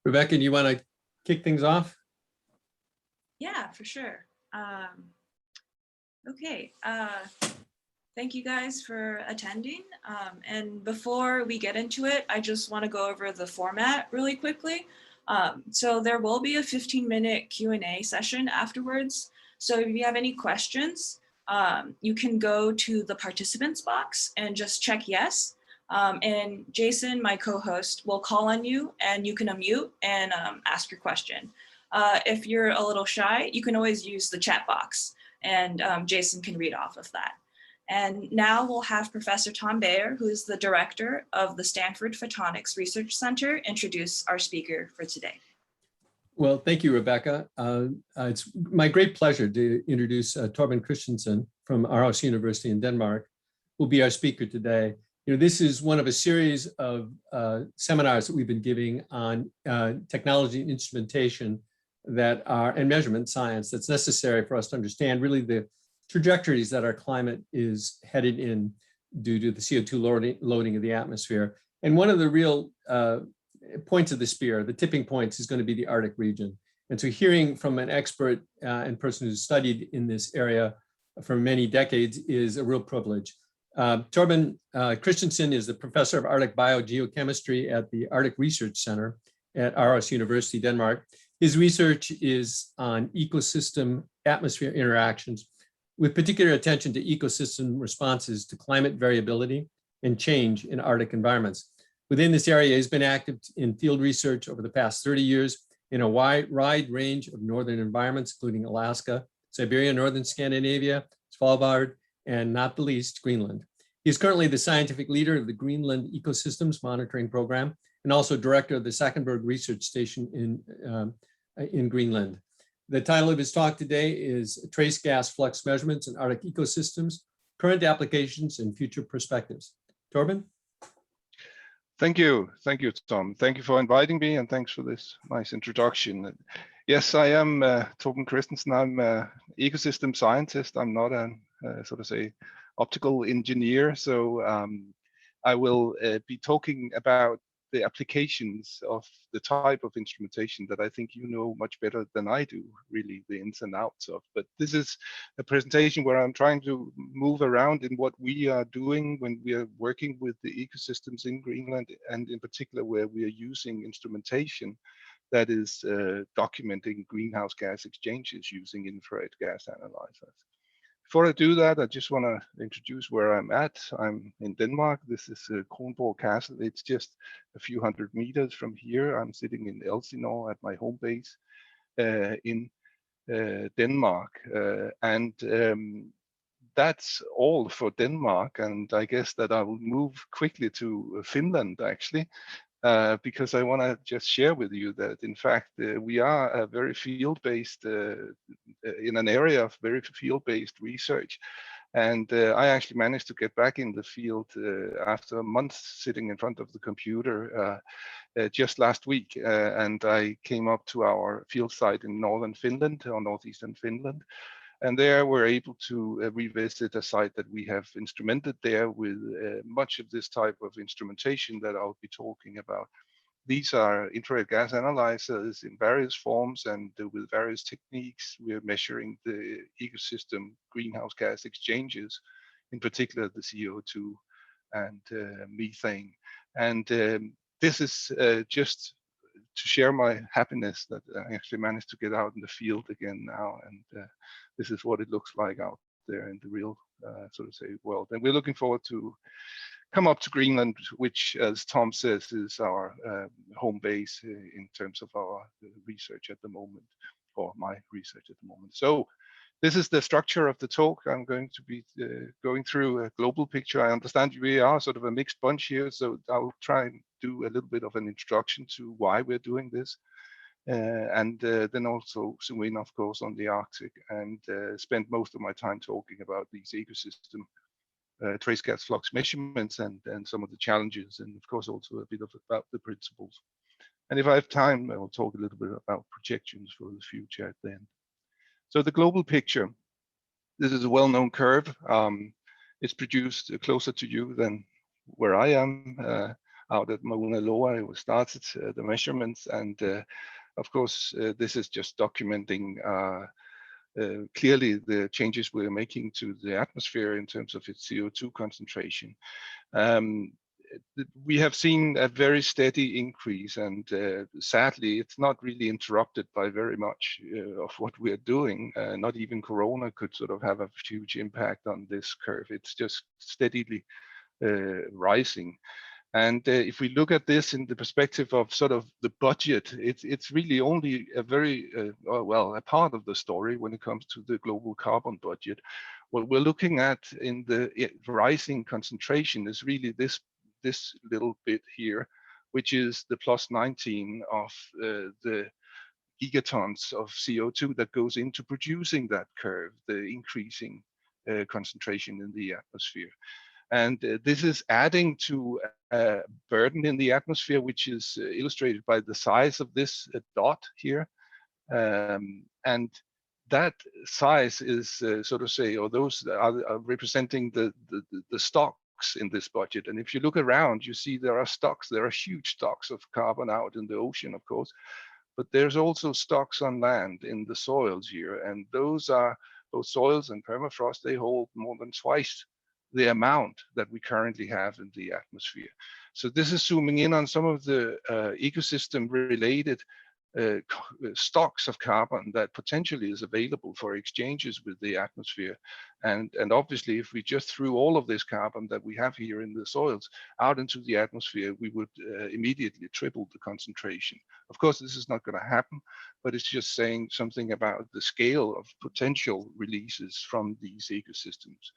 Rebecca, do you want to kick things off? Yeah, for sure. Okay, thank you guys for attending. And before we get into it, I just want to go over the format really quickly. So there will be a 15-minute Q&A session afterwards. So if you have any questions, you can go to the participants box and just check yes. And Jason, my co-host, will call on you and you can unmute and ask your question. If you're a little shy, you can always use the chat box and Jason can read off of that. And now we'll have Professor Tom Bayer, who is the director of the Stanford Photonics Research Center, introduce our speaker for today. Well, thank you, Rebecca. It's my great pleasure to introduce Torben Christensen from Aarhus University in Denmark, who will be our speaker today. This is one of a series of seminars that we've been giving on technology and instrumentation and measurement science that's necessary for us to understand really the trajectories that our climate is headed in due to the CO2 loading of the atmosphere. And one of the real points of the spear, the tipping points, is going to be the Arctic region. And so hearing from an expert and person who's studied in this area for many decades is a real privilege. Torben Christensen is the professor of Arctic biogeochemistry at the Arctic Research Center at Aarhus University, Denmark. His research is on ecosystem atmosphere interactions, with particular attention to ecosystem responses to climate variability and change in Arctic environments. Within this area, he's been active in field research over the past 30 years in a wide range of northern environments, including Alaska, Siberia, northern Scandinavia, Svalbard, and not the least, Greenland. He's currently the scientific leader of the Greenland Ecosystems Monitoring Program and also director of the Sackenberg Research Station in Greenland. The title of his talk today is Trace Gas Flux Measurements in Arctic Ecosystems, Current Applications and Future Perspectives. Torben? Thank you, Tom. Thank you for inviting me and thanks for this nice introduction. Yes, I am Torben Christensen. I'm an ecosystem scientist. I'm not a sort of say optical engineer. So I will be talking about the applications of the type of instrumentation that I think you know much better than I do, really, the ins and outs of. But this is a presentation where I'm trying to move around in what we are doing when we are working with the ecosystems in Greenland, and in particular where we are using instrumentation that is documenting greenhouse gas exchanges using infrared gas analyzers. Before I do that, I just want to introduce where I'm at. I'm in Denmark. This is Kronborg Castle. It's just a few hundred meters from here. I'm sitting in Elsinore at my home base in Denmark. That's all for Denmark. And I guess that I will move quickly to Finland, actually. Because I want to just share with you that, in fact, we are a very field-based, in an area of very field-based research. And I actually managed to get back in the field after a month sitting in front of the computer just last week. And I came up to our field site in northern Finland, or northeastern Finland. And there we're able to revisit a site that we have instrumented there with much of this type of instrumentation that I'll be talking about. These are infrared gas analyzers in various forms and with various techniques. We are measuring the ecosystem greenhouse gas exchanges, in particular the CO2 and methane. And this is just to share my happiness that I actually managed to get out in the field again now, and this is what it looks like out there in the real sort of say world. And we're looking forward to come up to Greenland, which, as Tom says, is our home base in terms of our research at the moment, or my research at the moment. So this is the structure of the talk. I'm going to be going through a global picture. I understand we are sort of a mixed bunch here, so I'll try and do a little bit of an introduction to why we're doing this. And then also zoom in, of course, on the Arctic, and spend most of my time talking about these ecosystem trace gas flux measurements and some of the challenges, and of course also a bit about the principles. And if I have time, I will talk a little bit about projections for the future at the end. So the global picture, this is a well-known curve. It's produced closer to you than where I am. out at Mauna Loa. We started the measurements, and of course, this is just documenting clearly the changes we're making to the atmosphere in terms of its CO2 concentration. We have seen a very steady increase, and sadly, it's not really interrupted by very much of what we're doing. Not even Corona could sort of have a huge impact on this curve. It's just steadily rising. And if we look at this in the perspective of sort of the budget, it's really only a very, well, a part of the story when it comes to the global carbon budget. What we're looking at in the rising concentration is really this little bit here, which is the plus 19 of the gigatons of CO2 that goes into producing that curve, the increasing concentration in the atmosphere. And this is adding to a burden in the atmosphere, which is illustrated by the size of this dot here. And that size is, so to say, or those are representing the stocks in this budget. And if you look around, you see there are stocks, there are huge stocks of carbon out in the ocean, of course, but there's also stocks on land in the soils here. And those soils and permafrost, they hold more than twice the amount that we currently have in the atmosphere. So this is zooming in on some of the ecosystem related stocks of carbon that potentially is available for exchanges with the atmosphere. And obviously, if we just threw all of this carbon that we have here in the soils out into the atmosphere, we would immediately triple the concentration. Of course, this is not going to happen, but it's just saying something about the scale of potential releases from these ecosystems.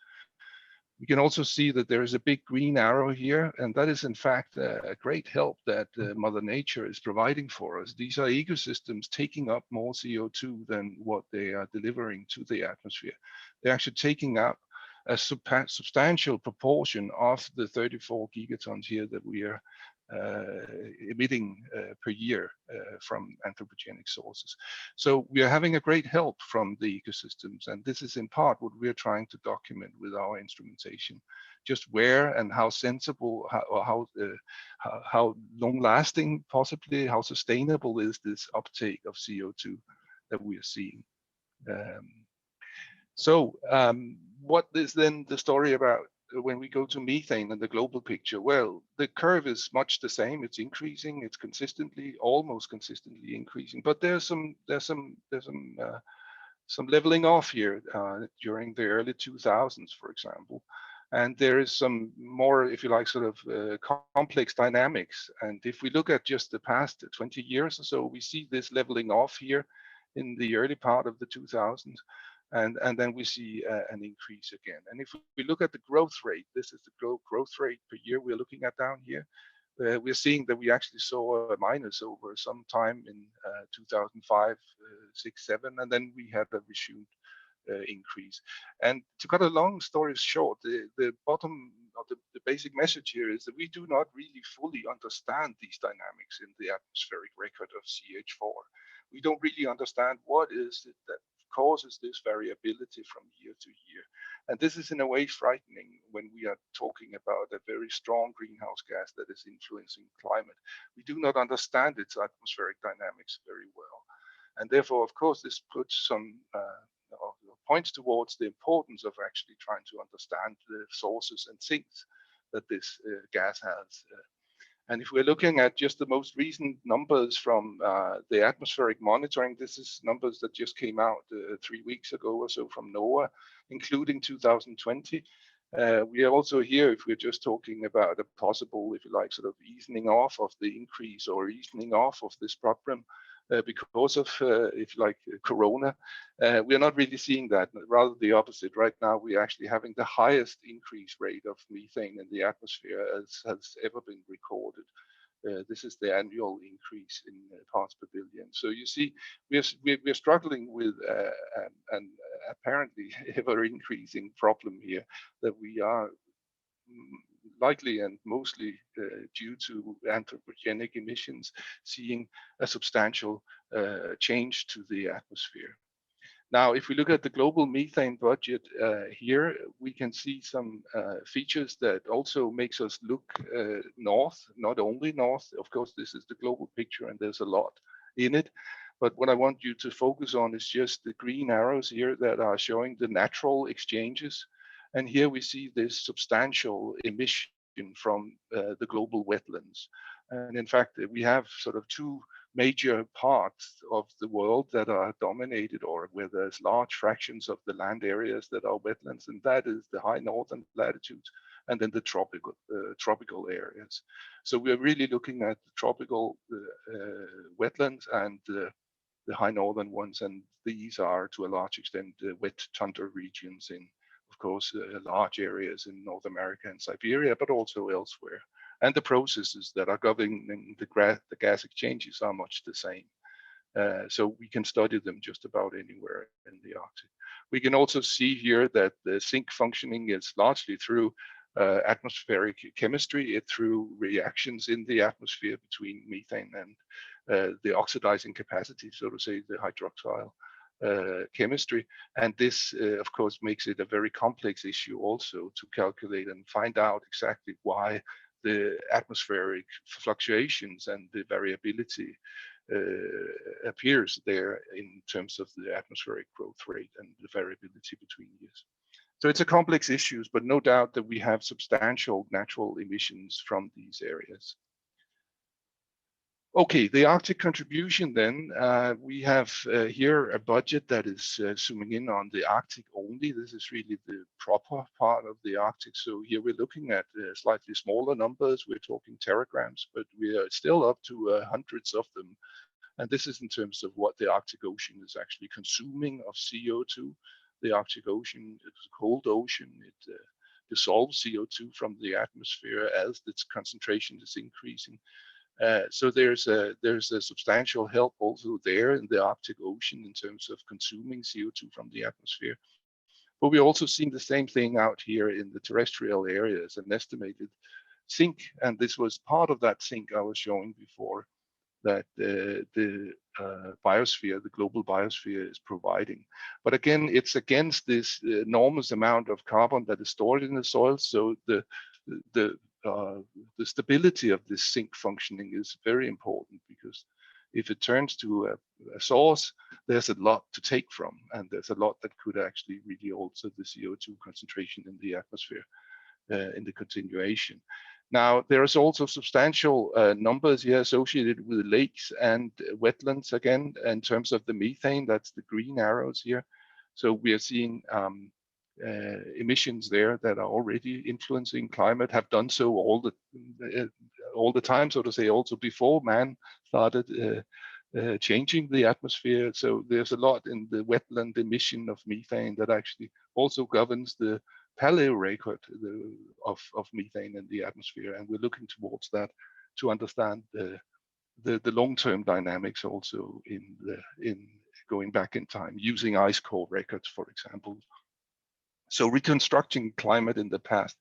We can also see that there is a big green arrow here, and that is in fact a great help that Mother Nature is providing for us. These are ecosystems taking up more CO2 than what they are delivering to the atmosphere. They're actually taking up a substantial proportion of the 34 gigatons here that we are emitting per year from anthropogenic sources. So we are having a great help from the ecosystems, and this is in part what we're trying to document with our instrumentation. Just where and how sensible, how long-lasting, possibly, how sustainable is this uptake of CO2 that we are seeing. What is then the story about when we go to methane and the global picture? Well, the curve is much the same. It's increasing. It's almost consistently increasing. But there's some leveling off here during the early 2000s, for example. And there is some more, if you like, sort of complex dynamics. And if we look at just the past 20 years or so, we see this leveling off here in the early part of the 2000s. And then we see an increase again. And if we look at the growth rate, this is the growth rate per year we're looking at down here. We're seeing that we actually saw a minus over some time in 2005, 6, 7, and then we had a resumed increase. And to cut a long story short, the bottom of the basic message here is that we do not really fully understand these dynamics in the atmospheric record of CH4. We don't really understand what is it that causes this variability from year to year. And this is in a way frightening when we are talking about a very strong greenhouse gas that is influencing climate. We do not understand its atmospheric dynamics very well. And therefore, of course, this puts some points towards the importance of actually trying to understand the sources and sinks that this gas has. And if we're looking at just the most recent numbers from the atmospheric monitoring, this is numbers that just came out 3 weeks ago or so from NOAA, including 2020. We are also here, if we're just talking about a possible, if you like, sort of easing off of the increase or easing off of this problem because of, if you like, Corona. We are not really seeing that, rather the opposite. Right now, we're actually having the highest increase rate of methane in the atmosphere as has ever been recorded. This is the annual increase in parts per billion. So you see, we're struggling with an apparently ever increasing problem here that we are likely and mostly due to anthropogenic emissions, seeing a substantial change to the atmosphere. Now, if we look at the global methane budget here, we can see some features that also makes us look north, not only north. Of course, this is the global picture and there's a lot in it. But what I want you to focus on is just the green arrows here that are showing the natural exchanges. And here we see this substantial emission from the global wetlands. And in fact, we have sort of two major parts of the world that are dominated, or where there's large fractions of the land areas that are wetlands, and that is the high northern latitudes and then the tropical areas. So we're really looking at the tropical wetlands and the high northern ones, and these are to a large extent wet tundra regions in, of course, large areas in North America and Siberia, but also elsewhere. And the processes that are governing the gas exchanges are much the same. So we can study them just about anywhere in the Arctic. We can also see here that the sink functioning is largely through atmospheric chemistry, through reactions in the atmosphere between methane and the oxidizing capacity, so to say, the hydroxyl chemistry. And this, of course, makes it a very complex issue also to calculate and find out exactly why the atmospheric fluctuations and the variability appears there in terms of the atmospheric growth rate and the variability between years. So it's a complex issue, but no doubt that we have substantial natural emissions from these areas. Okay, the Arctic contribution then, we have here a budget that is zooming in on the Arctic only. This is really the proper part of the Arctic. So here we're looking at slightly smaller numbers. We're talking teragrams, but we are still up to hundreds of them. And this is in terms of what the Arctic Ocean is actually consuming of CO2. The Arctic Ocean is a cold ocean. It dissolves CO2 from the atmosphere as its concentration is increasing. So there's a substantial help also there in the Arctic Ocean in terms of consuming CO2 from the atmosphere. But we're also seeing the same thing out here in the terrestrial areas, an estimated sink. And this was part of that sink I was showing before that the biosphere, the global biosphere is providing. But again, it's against this enormous amount of carbon that is stored in the soil. So the stability of this sink functioning is very important, because if it turns to a source, there's a lot to take from, and there's a lot that could actually really alter the CO2 concentration in the atmosphere in the continuation. Now, there is also substantial numbers here associated with lakes and wetlands, again, in terms of the methane. That's the green arrows here. So we are seeing emissions there that are already influencing climate, have done so all the time, so to say, also before man started changing the atmosphere. So there's a lot in the wetland emission of methane that actually also governs the paleo record of methane in the atmosphere, and we're looking towards that to understand the long-term dynamics also in going back in time, using ice core records, for example. So reconstructing climate in the past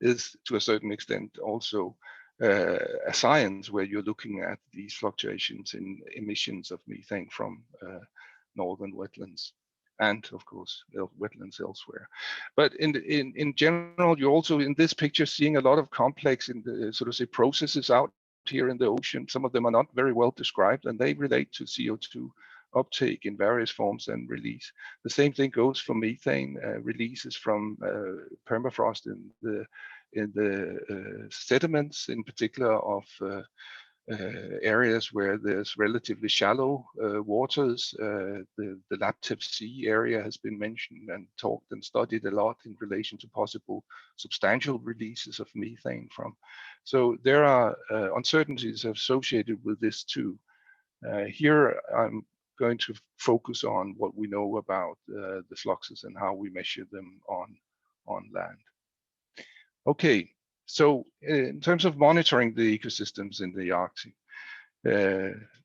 is, to a certain extent, also a science where you're looking at these fluctuations in emissions of methane from northern wetlands, and of course wetlands elsewhere. But in general, you're also in this picture seeing a lot of complex in the sort of say processes out here in the ocean. Some of them are not very well described, and they relate to CO2 uptake in various forms and release. The same thing goes for methane releases from permafrost in the sediments, in particular of areas where there's relatively shallow waters. The Laptev area has been mentioned and talked and studied a lot in relation to possible substantial releases of methane from. So there are uncertainties associated with this too. Here I'm going to focus on what we know about the fluxes and how we measure them on land. Okay, so in terms of monitoring the ecosystems in the Arctic,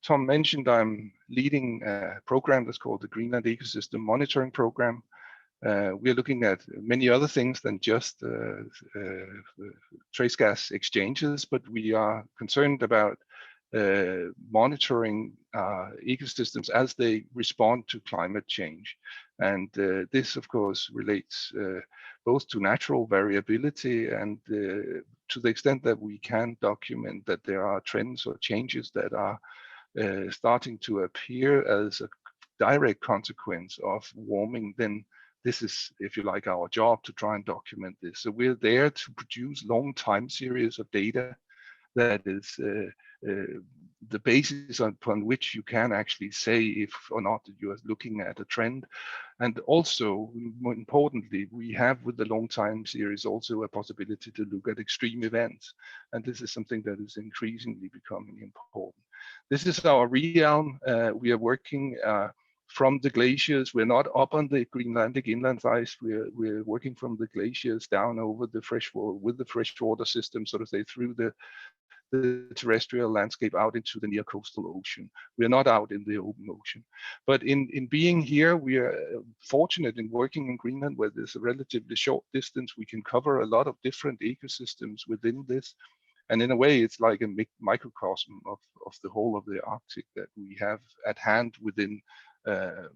Tom mentioned I'm leading a program that's called the Greenland Ecosystem Monitoring Program. We're looking at many other things than just trace gas exchanges, but we are concerned about monitoring ecosystems as they respond to climate change. And this, of course, relates both to natural variability and to the extent that we can document that there are trends or changes that are starting to appear as a direct consequence of warming, then this is, if you like, our job to try and document this. So we're there to produce long time series of data that is the basis upon which you can actually say if or not you are looking at a trend. And also, more importantly, we have with the long time series also a possibility to look at extreme events. And this is something that is increasingly becoming important. This is our realm. We are working from the glaciers. We're not up on the Greenlandic inland ice. We're working from the glaciers down over the freshwater, with the freshwater system, so to say, through the terrestrial landscape out into the near coastal ocean. We are not out in the open ocean. But in being here, we are fortunate in working in Greenland, where there's a relatively short distance. We can cover a lot of different ecosystems within this. And in a way, it's like a microcosm of the whole of the Arctic that we have at hand within a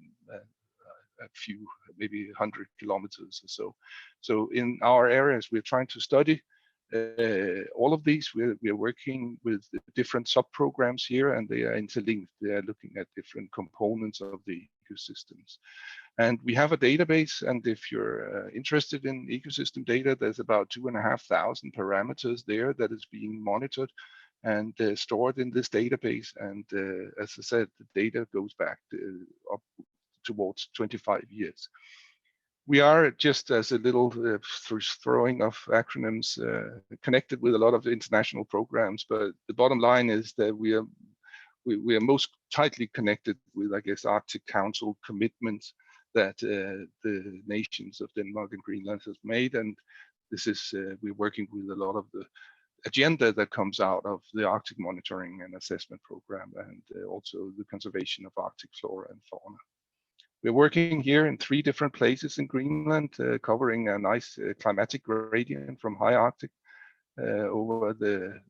few, maybe 100 kilometers or so. So in our areas, we're trying to study all of these. We're working with different sub-programs here, and they are interlinked. They are looking at different components of the ecosystems. And we have a database, and if you're interested in ecosystem data, there's about 2,500 parameters there that is being monitored and stored in this database. And as I said, the data goes back up towards 25 years. We are, just as a little throwing of acronyms, connected with a lot of international programs, but the bottom line is that we are most tightly connected with, I guess, Arctic Council commitments that the nations of Denmark and Greenland has made, and this is we're working with a lot of the agenda that comes out of the Arctic Monitoring and Assessment Program, and also the conservation of Arctic flora and fauna. We're working here in 3 different places in Greenland, covering a nice climatic gradient from high Arctic over the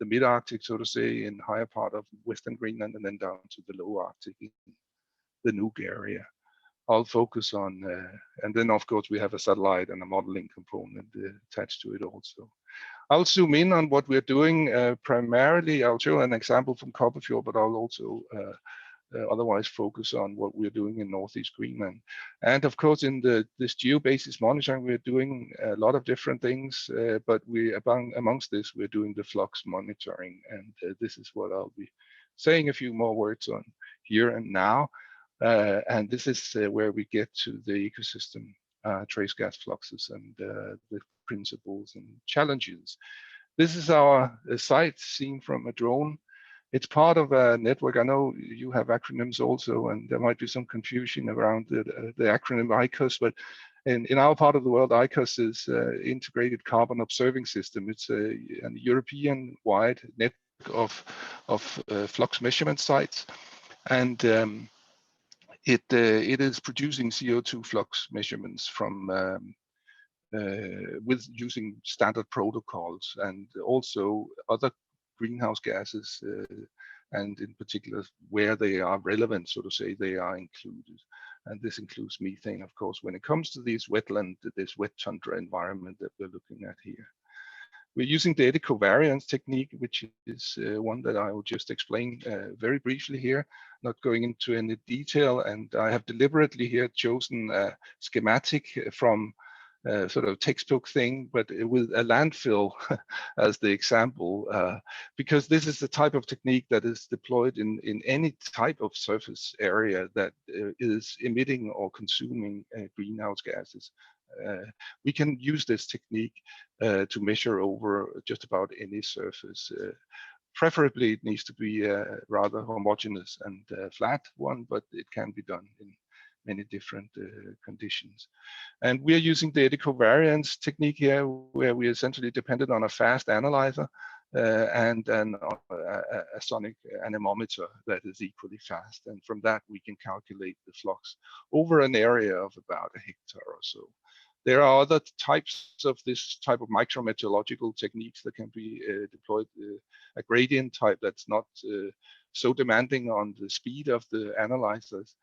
mid-Arctic, so to say, in higher part of Western Greenland, and then down to the low Arctic in the Nuuk area. I'll focus on, and then of course we have a satellite and a modeling component attached to it also. I'll zoom in on what we're doing. Primarily, I'll show an example from Copperfield, but I'll also otherwise focus on what we're doing in Northeast Greenland. And of course, in this geobasis monitoring, we're doing a lot of different things, but amongst this, we're doing the flux monitoring. And this is what I'll be saying a few more words on here and now. And this is where we get to the ecosystem trace gas fluxes and the principles and challenges. This is our site seen from a drone. It's part of a network. I know you have acronyms also, and there might be some confusion around the acronym ICOS, but in our part of the world, ICOS is Integrated Carbon Observing System. It's a European-wide network of flux measurement sites, and it is producing CO2 flux measurements from with using standard protocols, and also other greenhouse gases, and in particular where they are relevant, so to say, they are included. And this includes methane, of course, when it comes to this wet tundra environment that we're looking at here. We're using the covariance technique, which is one that I will just explain very briefly here, not going into any detail. And I have deliberately here chosen a schematic from sort of textbook thing, but with a landfill as the example, because this is the type of technique that is deployed in any type of surface area that is emitting or consuming greenhouse gases. We can use this technique to measure over just about any surface. Preferably, it needs to be a rather homogeneous and flat one, but it can be done in many different conditions. And we are using the covariance technique here, where we essentially depended on a fast analyzer and then a sonic anemometer that is equally fast. And from that, we can calculate the flux over an area of about 1 hectare or so. There are other types of this type of micrometeorological techniques that can be deployed. A gradient type that's not so demanding on the speed of the analyzers,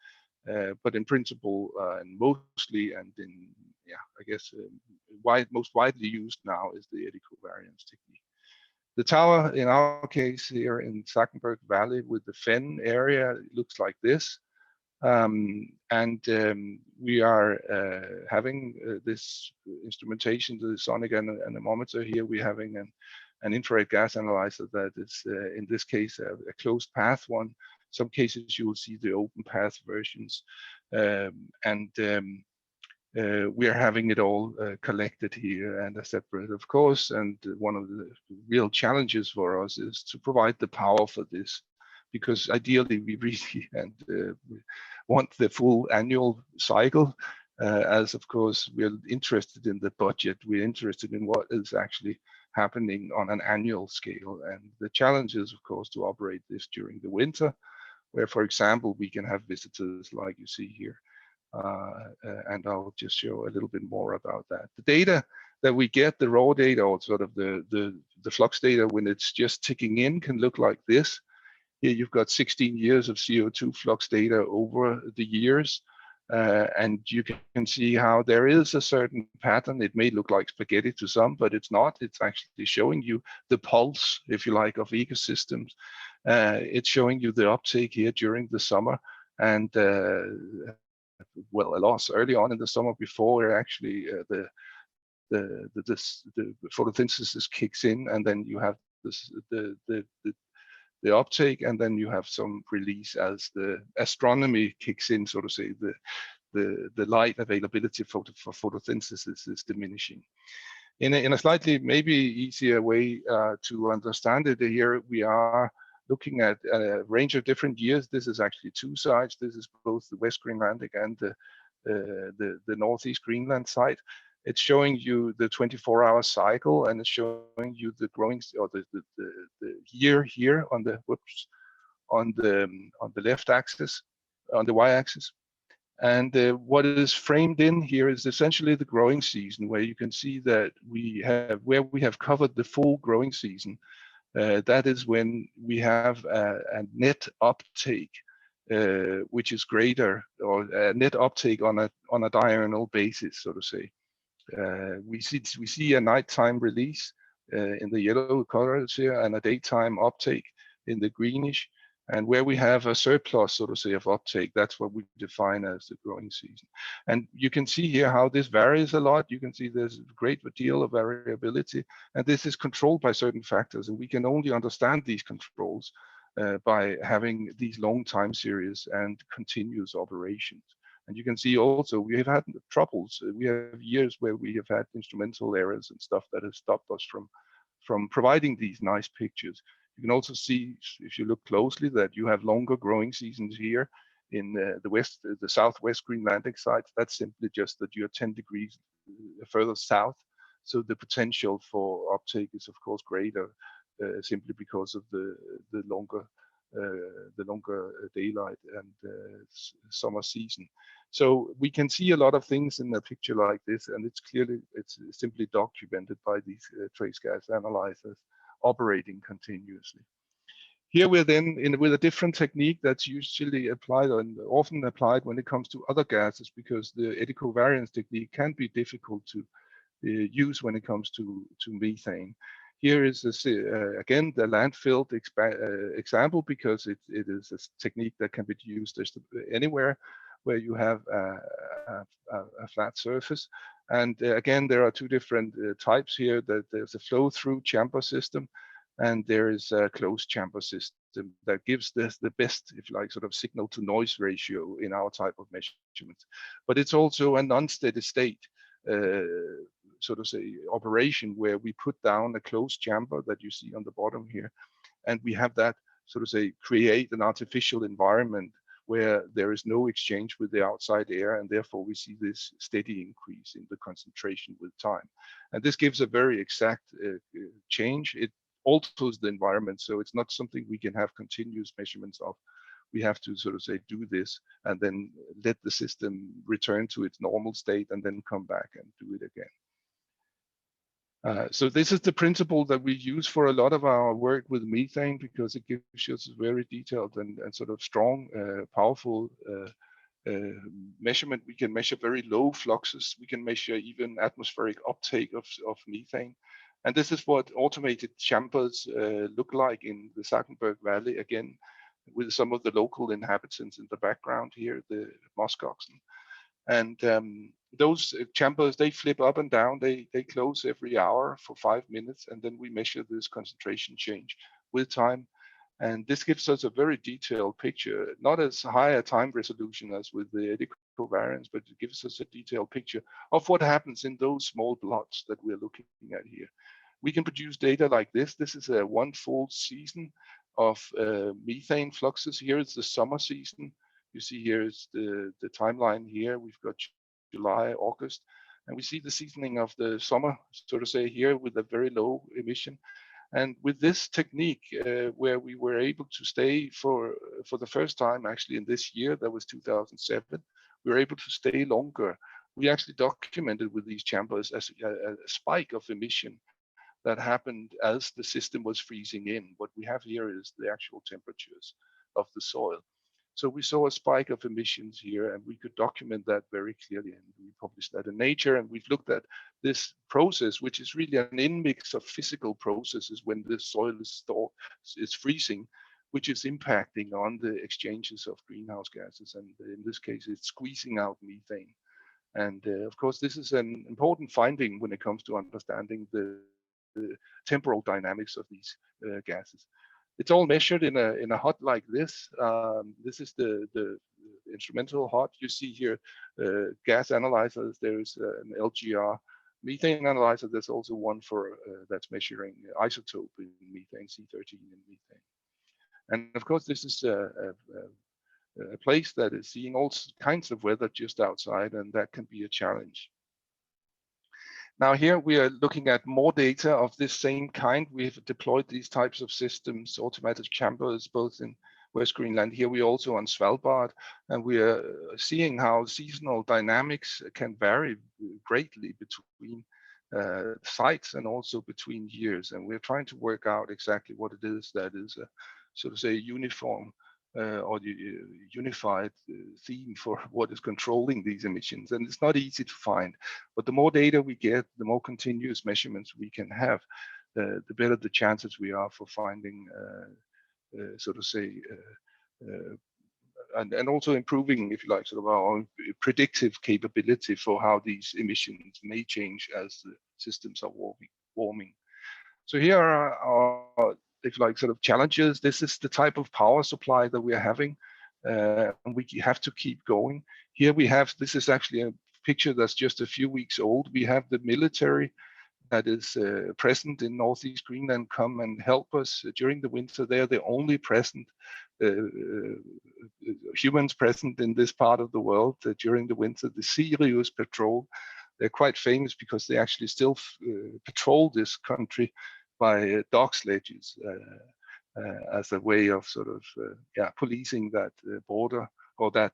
but in principle and mostly, and in I guess most widely used now is the Eddy covariance technique. The tower in our case here in Sachsenberg Valley with the Fen area looks like this. We are having this instrumentation, the sonic anemometer here. We're having an infrared gas analyzer that is, in this case, a closed path one. Some cases you will see the open path versions. We are having it all collected here and separate, of course. And one of the real challenges for us is to provide the power for this, because ideally we really want the full annual cycle, as of course we're interested in the budget. We're interested in what is actually happening on an annual scale. And the challenge is, of course, to operate this during the winter, where, for example, we can have visitors like you see here. And I'll just show a little bit more about that. The data that we get, the raw data, or sort of the flux data when it's just ticking in, can look like this. Here you've got 16 years of CO2 flux data over the years, and you can see how there is a certain pattern. It may look like spaghetti to some, but it's not. It's actually showing you the pulse, if you like, of ecosystems. It's showing you the uptake here during the summer, and well, a loss early on in the summer before actually the photosynthesis kicks in, and then you have this the uptake, and then you have some release as the astronomy kicks in, so to say. The light availability for photosynthesis is diminishing. In a slightly maybe easier way to understand it, here we are looking at a range of different years. This is actually two sides. This is both the West Greenlandic and the Northeast Greenland side. It's showing you the 24-hour cycle, and it's showing you the growing, or the year here on the left axis, on the y-axis. And what is framed in here is essentially the growing season, where you can see that where we have covered the full growing season. That is when we have a net uptake, which is greater, or a net uptake on a diurnal basis, so to say. We see a nighttime release in the yellow colors here, and a daytime uptake in the greenish. And where we have a surplus, so to say, of uptake, that's what we define as the growing season. And you can see here how this varies a lot. You can see there's a great deal of variability, and this is controlled by certain factors. And we can only understand these controls by having these long time series and continuous operations. And you can see also we have had troubles. We have years where we have had instrumental errors and stuff that has stopped us from providing these nice pictures. You can also see, if you look closely, that you have longer growing seasons here in the southwest Greenlandic side. That's simply just that you're 10 degrees further south. So the potential for uptake is of course greater, simply because of the longer daylight and summer season. So we can see a lot of things in a picture like this, and it's simply documented by these trace gas analyzers operating continuously. Here we're then with a different technique that's usually applied and often applied when it comes to other gases, because the Eddy covariance technique can be difficult to use when it comes to methane. Here is again the landfill example, because it is a technique that can be used anywhere where you have a flat surface. And again, there are two different types here. That there's a flow-through chamber system, and there is a closed chamber system that gives this the best, if you like, sort of signal to noise ratio in our type of measurements. But it's also a non-steady state, so to say, operation, where we put down a closed chamber that you see on the bottom here, and we have that, so to say, create an artificial environment where there is no exchange with the outside air, and therefore we see this steady increase in the concentration with time. And this gives a very exact change. It alters the environment, so it's not something we can have continuous measurements of. we have to sort of say do this and then let the system return to its normal state and then come back and do it again. So this is the principle that we use for a lot of our work with methane, because it gives us a very detailed and sort of strong, powerful measurement. We can measure very low fluxes. We can measure even atmospheric uptake of methane. And this is what automated chambers look like in the Sagenberg Valley, again, with some of the local inhabitants in the background here, the muskoxen. And those chambers, they flip up and down. They close every hour for 5 minutes, and then we measure this concentration change with time. And this gives us a very detailed picture, not as high a time resolution as with the eddy covariance, but it gives us a detailed picture of what happens in those small plots that we're looking at here. We can produce data like this. This is a 1 full season of methane fluxes. Here is the summer season. You see here is the timeline here. We've got July, August, and we see the seasoning of the summer, so to say, here with a very low emission. And with this technique, where we were able to stay for the first time, actually in this year, that was 2007, we were able to stay longer. We actually documented with these chambers as a spike of emission that happened as the system was freezing in. What we have here is the actual temperatures of the soil. So we saw a spike of emissions here, and we could document that very clearly, and we published that in Nature. And we've looked at this process, which is really an inmix of physical processes when the soil is freezing, which is impacting on the exchanges of greenhouse gases. And in this case, it's squeezing out methane. And of course, this is an important finding when it comes to understanding the temporal dynamics of these gases. It's all measured in a hut like this. This is the instrumental hut. You see here gas analyzers. There's an LGR methane analyzer. There's also one for that's measuring isotope in methane, C13 in methane. And of course, this is a place that is seeing all kinds of weather just outside, and that can be a challenge. Now here we are looking at more data of this same kind. We've deployed these types of systems, automated chambers, both in West Greenland. Here we also on Svalbard, and we are seeing how seasonal dynamics can vary greatly between sites and also between years. And we're trying to work out exactly what it is that is a, so to say, uniform or the unified theme for what is controlling these emissions. And it's not easy to find, but the more data we get, the more continuous measurements we can have, the better the chances we are for finding, so to say, and also improving, if you like, sort of our own predictive capability for how these emissions may change as the systems are warming. So here are our, if you like, sort of challenges. This is the type of power supply that we are having, and we have to keep going. Here we have, this is actually a picture that's just a few weeks old. We have the military that is present in Northeast Greenland come and help us during the winter. They are the only present humans present in this part of the world during the winter. The Sirius patrol, they're quite famous because they actually still patrol this country by dog sledges as a way of sort of policing that border or that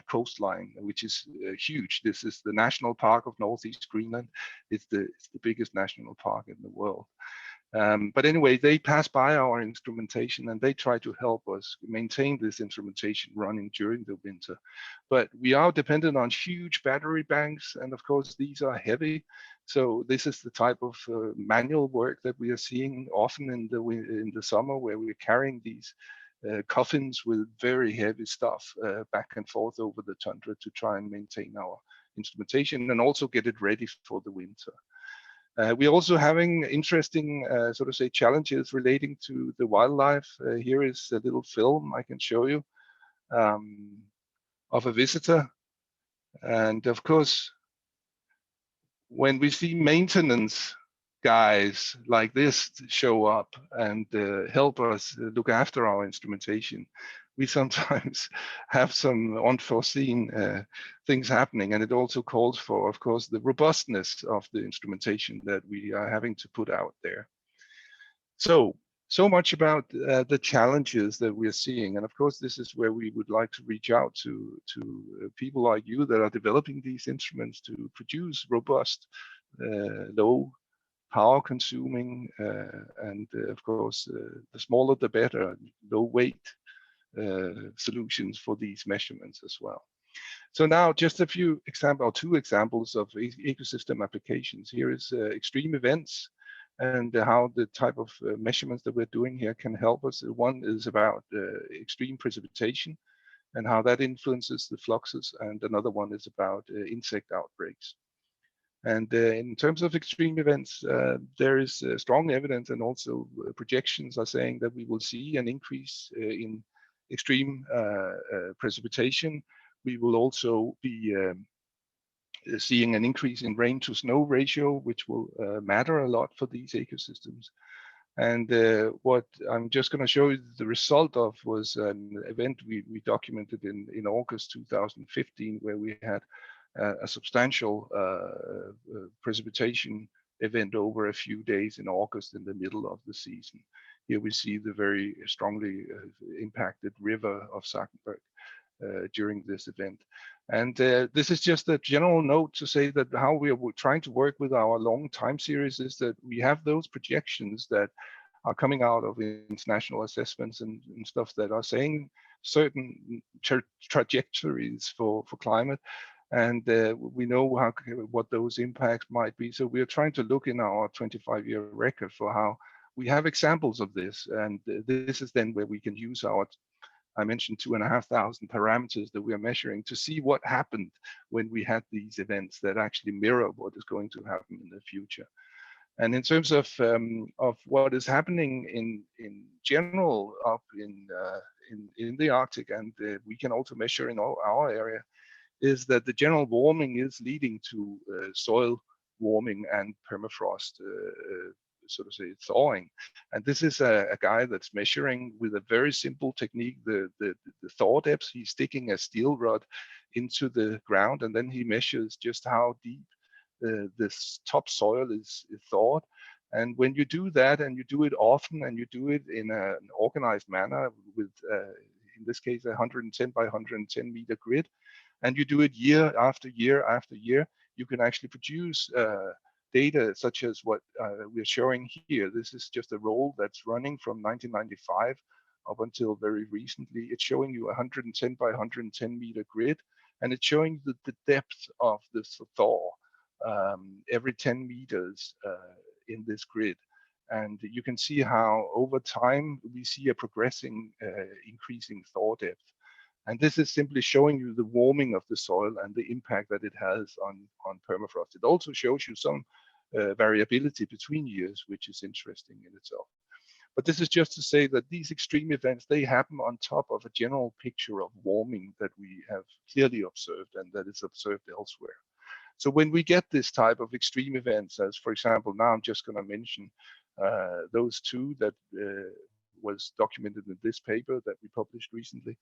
coastline, which is huge. This is the national park of Northeast Greenland. It's the biggest national park in the world. But anyway, they pass by our instrumentation and they try to help us maintain this instrumentation running during the winter. But we are dependent on huge battery banks, and of course these are heavy. So this is the type of manual work that we are seeing often in the summer, where we're carrying these coffins with very heavy stuff back and forth over the tundra to try and maintain our instrumentation and also get it ready for the winter. We're also having interesting, sort of say, challenges relating to the wildlife. Here is a little film I can show you of a visitor. And of course, when we see maintenance guys like this show up and help us look after our instrumentation, we sometimes have some unforeseen things happening, and it also calls for, of course, the robustness of the instrumentation that we are having to put out there. So So much about the challenges that we're seeing, and of course this is where we would like to reach out to people like you that are developing these instruments to produce robust, low power consuming, and of course the smaller the better, low weight solutions for these measurements as well. So now just a few examples, or two examples of ecosystem applications. Here is extreme events and how the type of measurements that we're doing here can help us. One is about extreme precipitation and how that influences the fluxes, and another one is about insect outbreaks. And in terms of extreme events, there is strong evidence, and also projections are saying that we will see an increase in extreme precipitation. We will also be seeing an increase in rain to snow ratio, which will matter a lot for these ecosystems. And what I'm just going to show you the result of was an event we documented in August 2015, where we had a substantial precipitation event over a few days in August in the middle of the season. Here we see the very strongly impacted river of Sachsenberg during this event. And this is just a general note to say that how we are trying to work with our long time series is that we have those projections that are coming out of international assessments and stuff that are saying certain trajectories for climate. And we know what those impacts might be. So we are trying to look in our 25-year record for how we have examples of this. And this is then where we can use our, I mentioned 2,500 parameters that we are measuring to see what happened when we had these events that actually mirror what is going to happen in the future. And in terms of what is happening in general up in the Arctic, and we can also measure in our area, is that the general warming is leading to soil warming and permafrost, so to say, thawing. And this is a guy that's measuring with a very simple technique, the thaw depth. He's sticking a steel rod into the ground, and then he measures just how deep this topsoil is thawed. And when you do that, and you do it often, and you do it in an organized manner with, in this case, 110 by 110 meter grid, and you do it year after year after year, you can actually produce data such as what we're showing here. This is just a roll that's running from 1995 up until very recently. It's showing you 110 by 110 meter grid, and it's showing the depth of this thaw every 10 meters in this grid. And you can see how over time we see a progressing increasing thaw depth. And this is simply showing you the warming of the soil and the impact that it has on permafrost. It also shows you some variability between years, which is interesting in itself. But this is just to say that these extreme events, they happen on top of a general picture of warming that we have clearly observed and that is observed elsewhere. So when we get this type of extreme events, as for example, now I'm just going to mention those two that was documented in this paper that we published recently.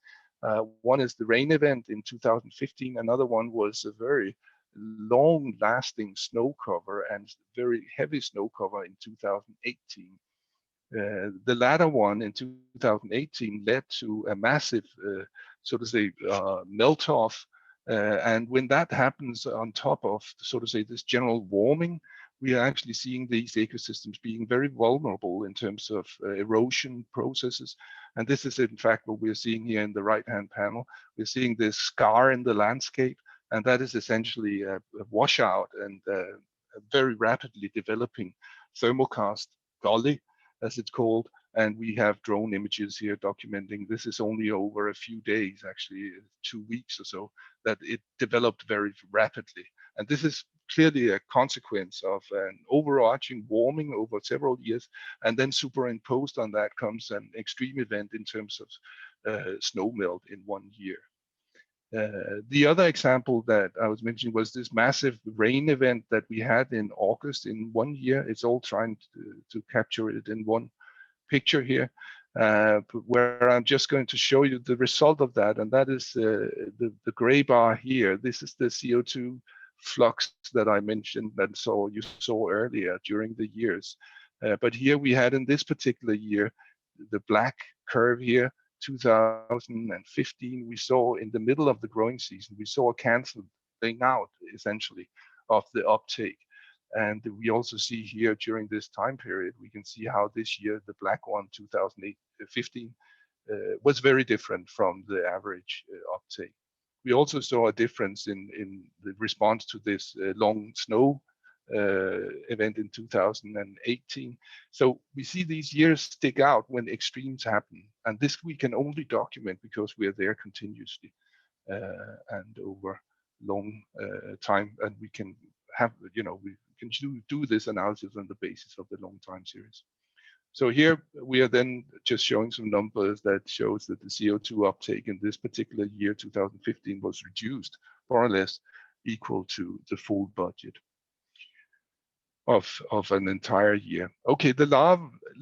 One is the rain event in 2015. Another one was a very long-lasting snow cover and very heavy snow cover in 2018. The latter one in 2018 led to a massive, so to say, melt-off. And when that happens on top of, so to say, this general warming, we are actually seeing these ecosystems being very vulnerable in terms of erosion processes. And this is in fact what we're seeing here in the right-hand panel. We're seeing this scar in the landscape, and that is essentially a washout and a very rapidly developing thermokarst gully, as it's called. And we have drone images here documenting this is only over a few days, actually 2 weeks or so, that it developed very rapidly. And this is clearly a consequence of an overarching warming over several years, and then superimposed on that comes an extreme event in terms of snow melt in 1 year. The other example that I was mentioning was this massive rain event that we had in August in 1 year. It's all trying to capture it in one picture here, where I'm just going to show you the result of that, and that is the gray bar here. This is the CO2 flux that I mentioned that you saw earlier during the years. But here we had in this particular year, the black curve here, 2015, we saw in the middle of the growing season, we saw a canceling out essentially of the uptake. And we also see here during this time period, we can see how this year, the black one, 2015, was very different from the average uptake. We also saw a difference in the response to this long snow event in 2018. So we see these years stick out when extremes happen. And this we can only document because we are there continuously and over long time. And we can have, we can do this analysis on the basis of the long time series. So here we are then just showing some numbers that shows that the CO2 uptake in this particular year, 2015, was reduced more or less equal to the full budget of an entire year. Okay, the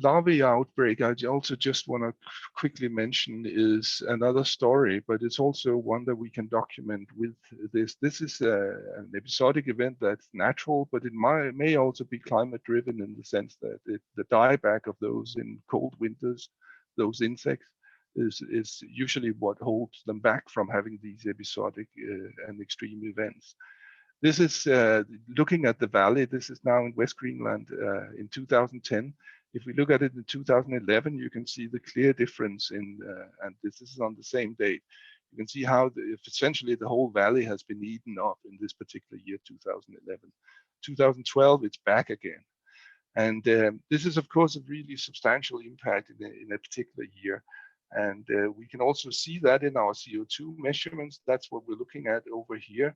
larvae outbreak, I also just want to quickly mention, is another story, but it's also one that we can document with this. This is an episodic event that's natural, but it may also be climate driven in the sense that the dieback of those in cold winters, those insects, is usually what holds them back from having these episodic and extreme events. This is looking at the valley. This is now in West Greenland in 2010. If we look at it in 2011, you can see the clear difference in, and this is on the same date. You can see how essentially the whole valley has been eaten up in this particular year, 2011. 2012, it's back again. And this is, of course, a really substantial impact in a particular year. And we can also see that in our CO2 measurements. That's what we're looking at over here.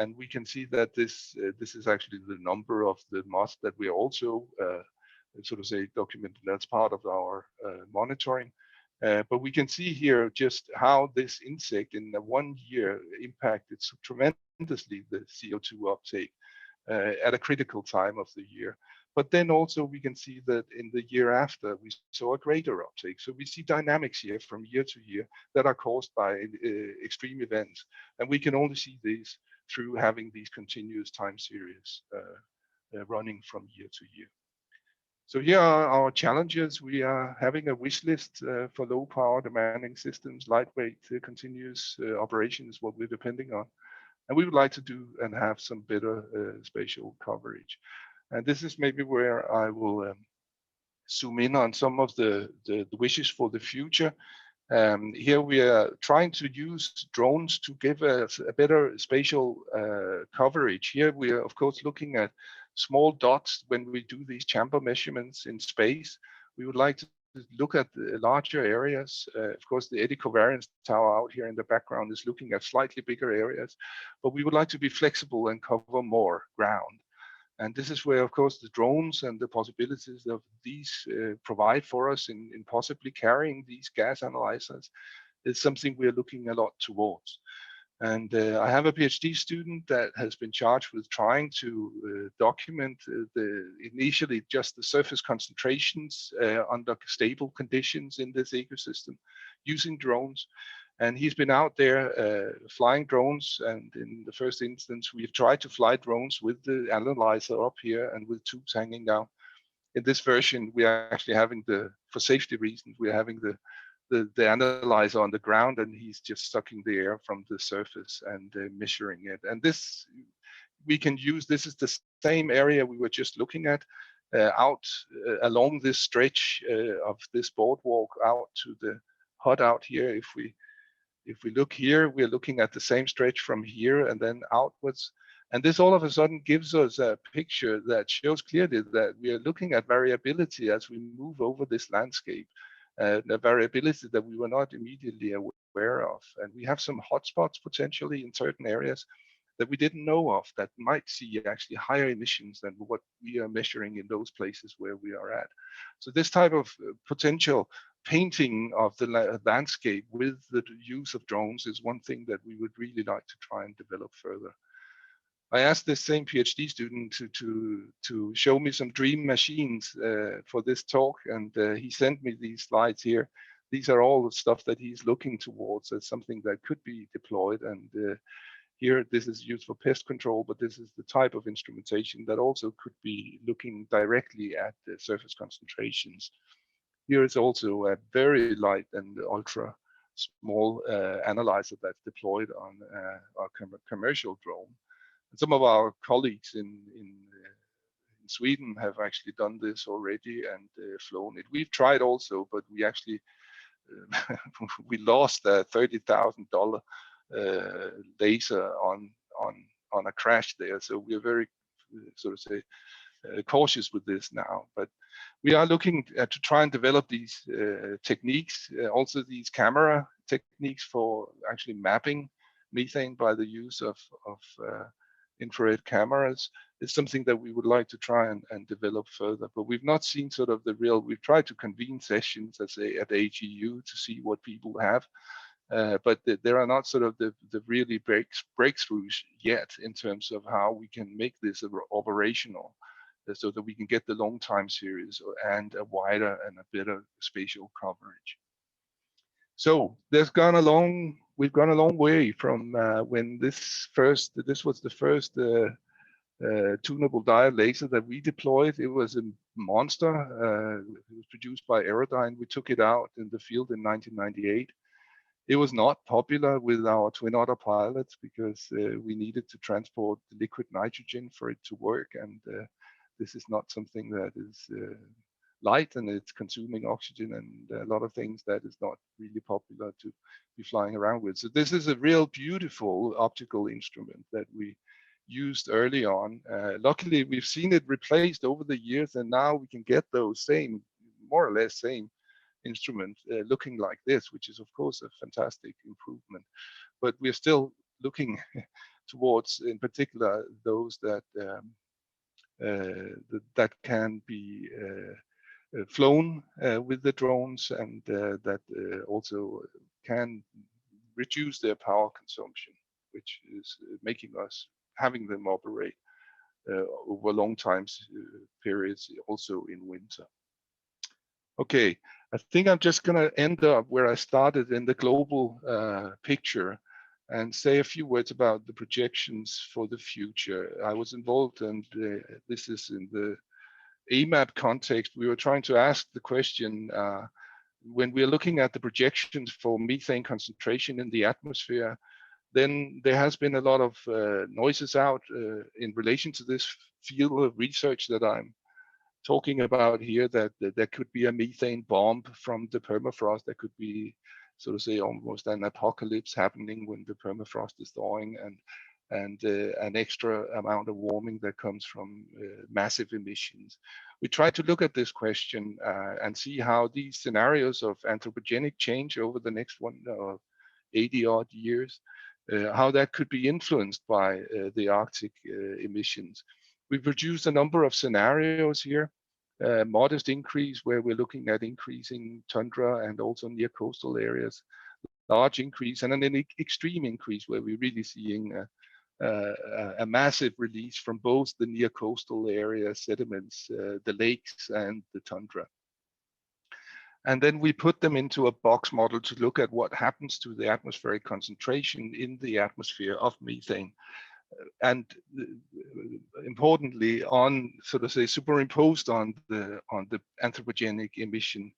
And we can see that this is actually the number of the moths that we are also sort of say documented. That's part of our monitoring. But we can see here just how this insect in 1 year impacted so tremendously the CO2 uptake at a critical time of the year. But then also we can see that in the year after, we saw a greater uptake. So we see dynamics here from year to year that are caused by extreme events. And we can only see these through having these continuous time series running from year to year. So here are our challenges. We are having a wish list for low power demanding systems, lightweight, continuous operations, what we're depending on. And we would like to do and have some better spatial coverage. And this is maybe where I will zoom in on some of the wishes for the future. Here we are trying to use drones to give us a better spatial coverage. Here we are, of course, looking at small dots when we do these chamber measurements in space. We would like to look at the larger areas. Of course, the Eddy covariance tower out here in the background is looking at slightly bigger areas, but we would like to be flexible and cover more ground. And this is where, of course, the drones and the possibilities of these provide for us in possibly carrying these gas analyzers is something we're looking a lot towards. And I have a PhD student that has been charged with trying to document initially just the surface concentrations under stable conditions in this ecosystem using drones. And he's been out there flying drones. And in the first instance, we've tried to fly drones with the analyzer up here and with tubes hanging down. In this version, we are actually having for safety reasons, we're having the analyzer on the ground, and he's just sucking the air from the surface and measuring it. And this we can use. This is the same area we were just looking at out along this stretch of this boardwalk out to the hut out here. If we look here, we're looking at the same stretch from here and then outwards. And this all of a sudden gives us a picture that shows clearly that we are looking at variability as we move over this landscape, the variability that we were not immediately aware of. And we have some hotspots potentially in certain areas that we didn't know of that might see actually higher emissions than what we are measuring in those places where we are at. So this type of potential painting of the landscape with the use of drones is one thing that we would really like to try and develop further. I asked this same PhD student to show me some dream machines for this talk, and he sent me these slides here. These are all the stuff that he's looking towards as something that could be deployed, and Here, this is used for pest control, but this is the type of instrumentation that also could be looking directly at the surface concentrations. Here is also a very light and ultra small analyzer that's deployed on our commercial drone. And some of our colleagues in Sweden have actually done this already and flown it. We've tried also, but we actually we lost a $30,000 laser on a crash there. So we are very sort of say cautious with this now. But we are looking to try and develop these techniques, also these camera techniques for actually mapping methane by the use of infrared cameras. It's something that we would like to try and develop further, but we've not seen sort of the real. We've tried to convene sessions, let's say, at AGU to see what people have, but there are not sort of the really breakthroughs yet in terms of how we can make this operational, so that we can get the long time series and a wider and a better spatial coverage. So we've gone a long way from when this was the first tunable diode laser that we deployed. It was a monster. It was produced by Aerodyne. We took it out in the field in 1998. It was not popular with our twin otter pilots because we needed to transport the liquid nitrogen for it to work, and this is not something that is light, and it's consuming oxygen and a lot of things that is not really popular to be flying around with. So this is a real beautiful optical instrument that we used early on. Luckily, we've seen it replaced over the years, and now we can get those same, more or less same instrument looking like this, which is of course a fantastic improvement. But we're still looking towards, in particular, those that that can be flown with the drones, and that also can reduce their power consumption, which is making us having them operate over long times periods, also in winter. Okay, I think I'm just going to end up where I started in the global picture and say a few words about the projections for the future. I was involved, and this is in the AMAP context. We were trying to ask the question, when we're looking at the projections for methane concentration in the atmosphere, then there has been a lot of noises out in relation to this field of research that I'm talking about here, that there could be a methane bomb from the permafrost. There could be, so to say, almost an apocalypse happening when the permafrost is thawing, and an extra amount of warming that comes from massive emissions. We try to look at this question and see how these scenarios of anthropogenic change over the next 80 odd years, how that could be influenced by the Arctic emissions. We produced a number of scenarios here. Modest increase where we're looking at increasing tundra and also near coastal areas, large increase, and then an extreme increase where we're really seeing a massive release from both the near coastal area sediments, the lakes, and the tundra. And then we put them into a box model to look at what happens to the atmospheric concentration in the atmosphere of methane. And importantly, on, so to say, superimposed on the anthropogenic emission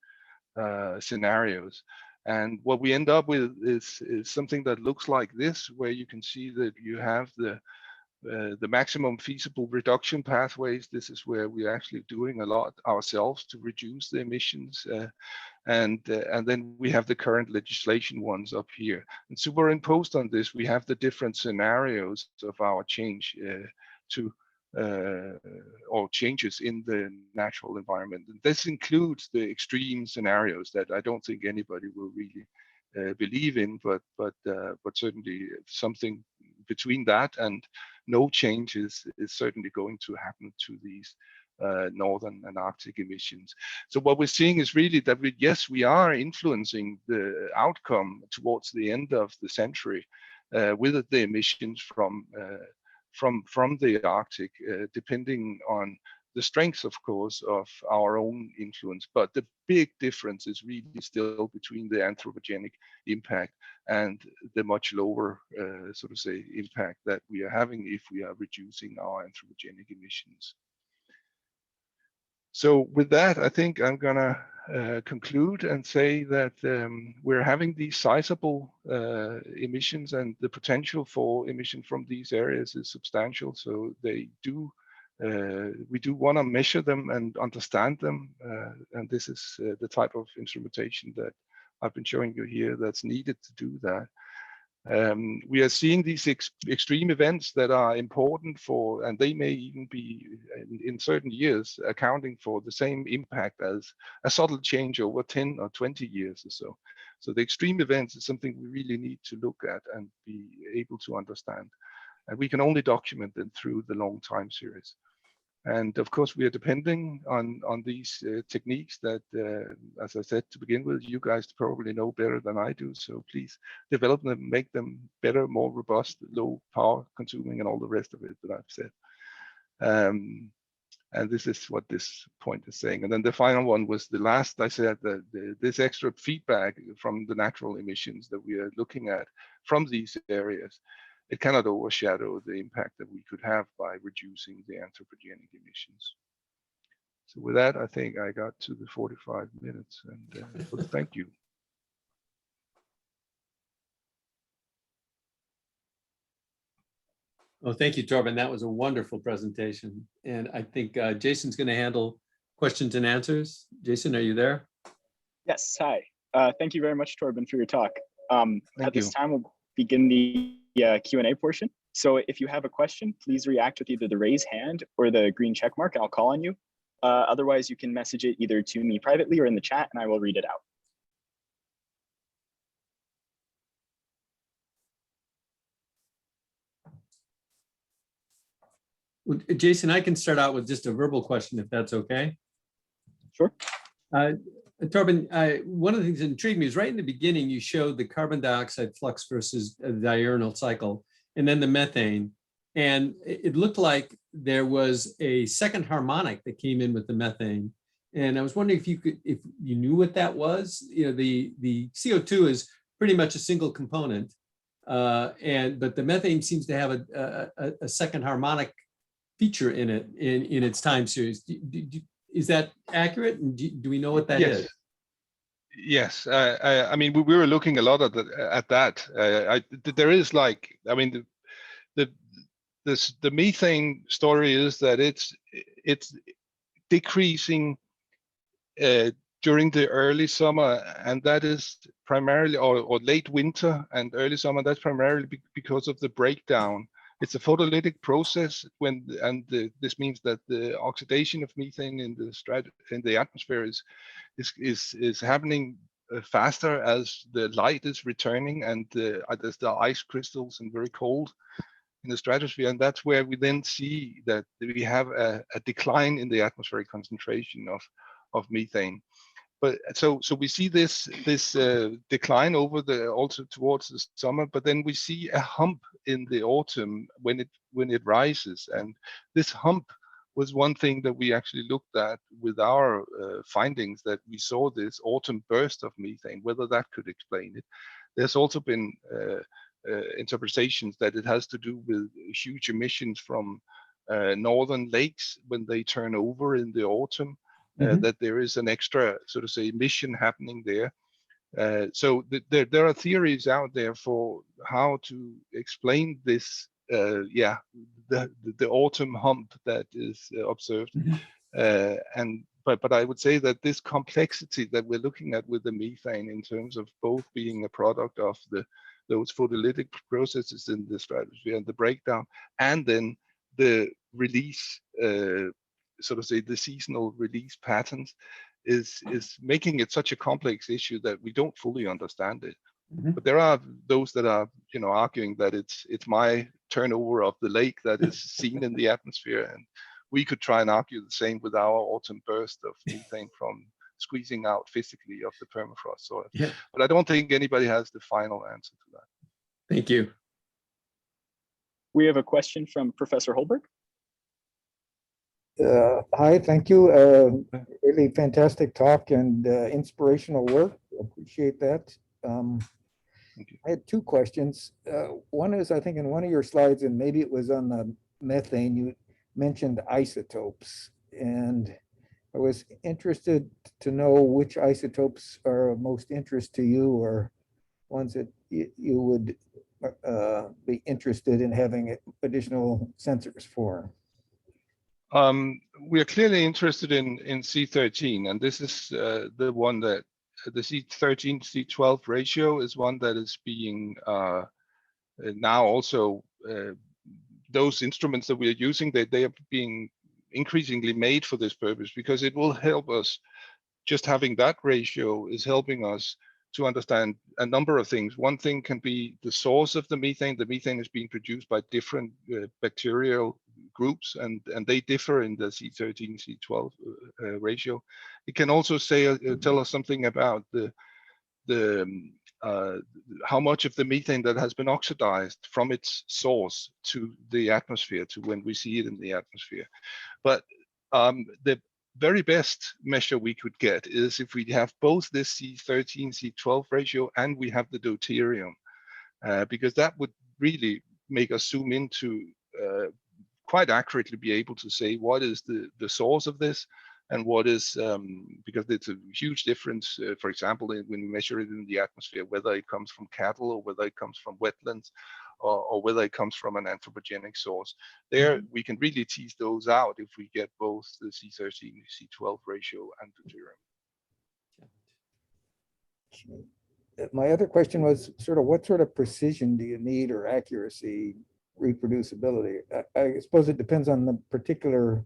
scenarios. And what we end up with is something that looks like this, where you can see that you have the maximum feasible reduction pathways. This is where we're actually doing a lot ourselves to reduce the emissions. And then we have the current legislation ones up here. And superimposed on this, we have the different scenarios of our change or changes in the natural environment. And this includes the extreme scenarios that I don't think anybody will really believe in, but certainly something between that and no change is certainly going to happen to these northern and Arctic emissions. So what we're seeing is really that we are influencing the outcome towards the end of the century with the emissions from the Arctic, depending on the strengths, of course, of our own influence. But the big difference is really still between the anthropogenic impact and the much lower, so to say, impact that we are having if we are reducing our anthropogenic emissions. So with that, I think I'm gonna conclude and say that we're having these sizable emissions, and the potential for emission from these areas is substantial. So they do, we do want to measure them and understand them, and this is the type of instrumentation that I've been showing you here that's needed to do that. We are seeing these extreme events that are important for, and they may even be in certain years accounting for the same impact as a subtle change over 10 or 20 years or so. So the extreme events is something we really need to look at and be able to understand. And we can only document them through the long time series. And of course, we are depending on these techniques that, as I said to begin with, you guys probably know better than I do. So please develop them, make them better, more robust, low power consuming, and all the rest of it that I've said. And this is what this point is saying. And then the final one was the last I said, that this extra feedback from the natural emissions that we are looking at from these areas, it cannot overshadow the impact that we could have by reducing the anthropogenic emissions. So with that, I think I got to the 45 minutes, and thank you. Oh, thank you, Torben. That was a wonderful presentation. And I think Jason's going to handle questions and answers. Jason, are you there? Yes, hi. Thank you very much, Torben, for your talk. At this you. time, we'll begin the Q&A portion. So if you have a question, please react with either the raise hand or the green check mark, and I'll call on you. Otherwise, you can message it either to me privately or in the chat, and I will read it out. Well, Jason, I can start out with just a verbal question, if that's okay. Sure. Torben, one of the things that intrigued me is right in the beginning, you showed the carbon dioxide flux versus the diurnal cycle, and then the methane. And it looked like there was a second harmonic that came in with the methane. And I was wondering if you knew what that was. You know, the CO2 is pretty much a single component, but the methane seems to have a second harmonic feature in it in its time series. Is that accurate? And do we know what that is? Yes, I mean, we were looking a lot at that. There is like, I mean, the methane story is that it's decreasing during the early summer, and that is primarily, or late winter and early summer. That's primarily because of the breakdown. It's a photolytic process this means that the oxidation of methane in the atmosphere is happening faster as the light is returning, and there's the ice crystals and very cold in the stratosphere, and that's where we then see that we have a decline in the atmospheric concentration of methane. But so we see this decline also towards the summer, but then we see a hump in the autumn when it rises, and this hump was one thing that we actually looked at with our findings, that we saw this autumn burst of methane, whether that could explain it. There's also been interpretations that it has to do with huge emissions from northern lakes when they turn over in the autumn. That there is an extra, so to say, emission happening there. So there are theories out there for how to explain this, the autumn hump that is observed. But I would say that this complexity that we're looking at with the methane, in terms of both being a product of those photolytic processes in the stratosphere and the breakdown, and then the release, so to say, the seasonal release patterns, is making it such a complex issue that we don't fully understand it. But there are those that are, arguing that it's my turnover of the lake that is seen in the atmosphere, and we could try and argue the same with our autumn burst of methane from squeezing out physically of the permafrost soil. Yeah. But I don't think anybody has the final answer to that. Thank you. We have a question from Professor Holberg. Hi, thank you. Really fantastic talk and inspirational work. Appreciate that. Thank you. I had two questions. One is, I think in one of your slides, and maybe it was on the methane, you mentioned isotopes. And I was interested to know which isotopes are of most interest to you, or ones that you would be interested in having additional sensors for. We are clearly interested in C13, and this is the one that the C13 C12 ratio is one that is being now also those instruments that we are using, they are being increasingly made for this purpose, because it will help us. Just having that ratio is helping us to understand a number of things. One thing can be the source of the methane. The methane is being produced by different bacterial groups, and they differ in the C13, C12 ratio. It can also say tell us something about how much of the methane that has been oxidized from its source to the atmosphere, to when we see it in the atmosphere. But the very best measure we could get is if we have both this C13, C12 ratio and we have the deuterium, because that would really make us zoom into quite accurately be able to say what is the source of this, and what is, because it's a huge difference, for example, when we measure it in the atmosphere, whether it comes from cattle or whether it comes from wetlands, or whether it comes from an anthropogenic source. There, we can really tease those out if we get both the C13, C12 ratio and deuterium. My other question was sort of what sort of precision do you need, or accuracy, reproducibility? I suppose it depends on the particular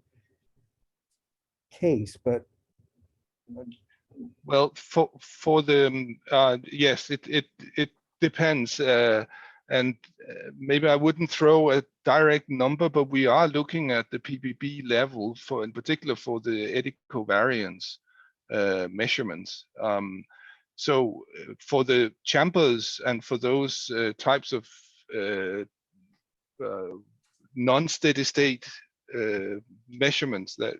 case, but well, for the yes, it depends, and maybe I wouldn't throw a direct number, but we are looking at the ppb level for, in particular, for the eddy-covariance measurements. So for the chambers and for those types of non-steady state measurements that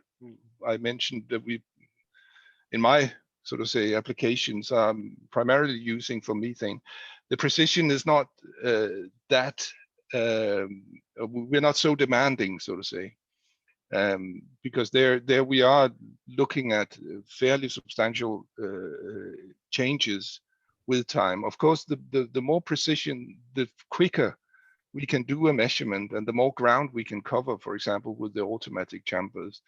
I mentioned, that we, in my sort of say applications, primarily using for methane, the precision is not that we're not so demanding, so to say, because there we are looking at fairly substantial changes with time. Of course, the more precision, the quicker we can do a measurement, and the more ground we can cover, for example, with the automatic chambers.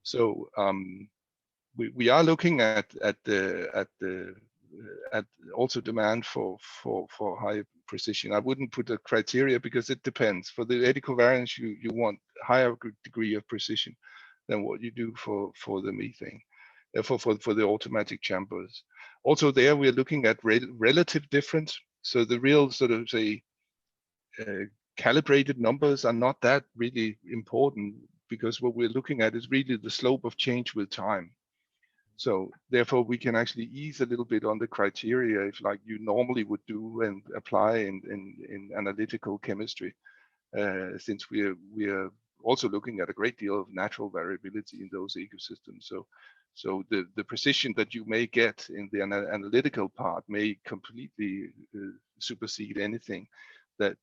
So we are looking at also demand for high precision. I wouldn't put a criteria, because it depends. For the eddy covariance, you want higher degree of precision than what you do for the methane, for the automatic chambers. Also there, we're looking at relative difference. So the real sort of say calibrated numbers are not that really important, because what we're looking at is really the slope of change with time. So therefore, we can actually ease a little bit on the criteria, if like you normally would do and apply in analytical chemistry, since we are also looking at a great deal of natural variability in those ecosystems. So the precision that you may get in the analytical part may completely supersede anything that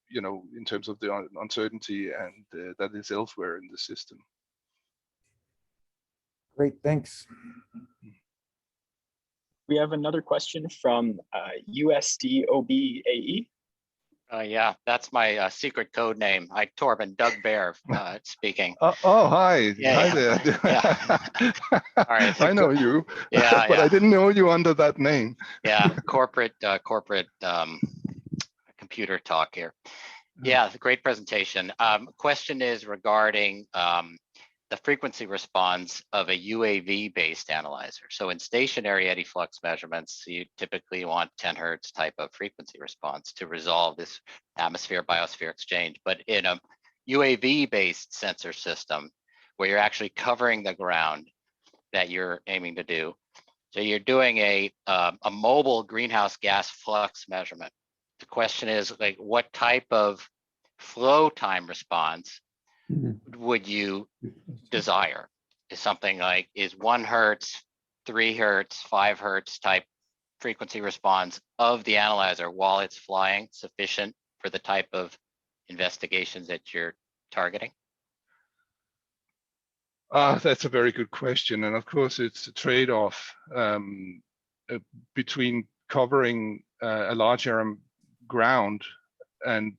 you know, in terms of the uncertainty and that is elsewhere in the system. great, thanks. We have another question from USDOBAE. Yeah, that's my secret code name. Torben, Doug Bear speaking. Oh, hi. Yeah, Hi yeah. there. Yeah. All right. I know you, Yeah, but yeah. I didn't know you under that name. Yeah, corporate computer talk here. Yeah, great presentation. Question is regarding the frequency response of a UAV-based analyzer. So in stationary eddy flux measurements, you typically want 10 hertz type of frequency response to resolve this atmosphere-biosphere exchange. But in a UAV-based sensor system, where you're actually covering the ground that you're aiming to do, so you're doing a mobile greenhouse gas flux measurement. The question is, like, what type of flow time response would you desire? Is something like, is 1 hertz, 3 hertz, 5 hertz type frequency response of the analyzer while it's flying sufficient for the type of investigations that you're targeting? That's a very good question. And of course, it's a trade-off between covering a large area ground and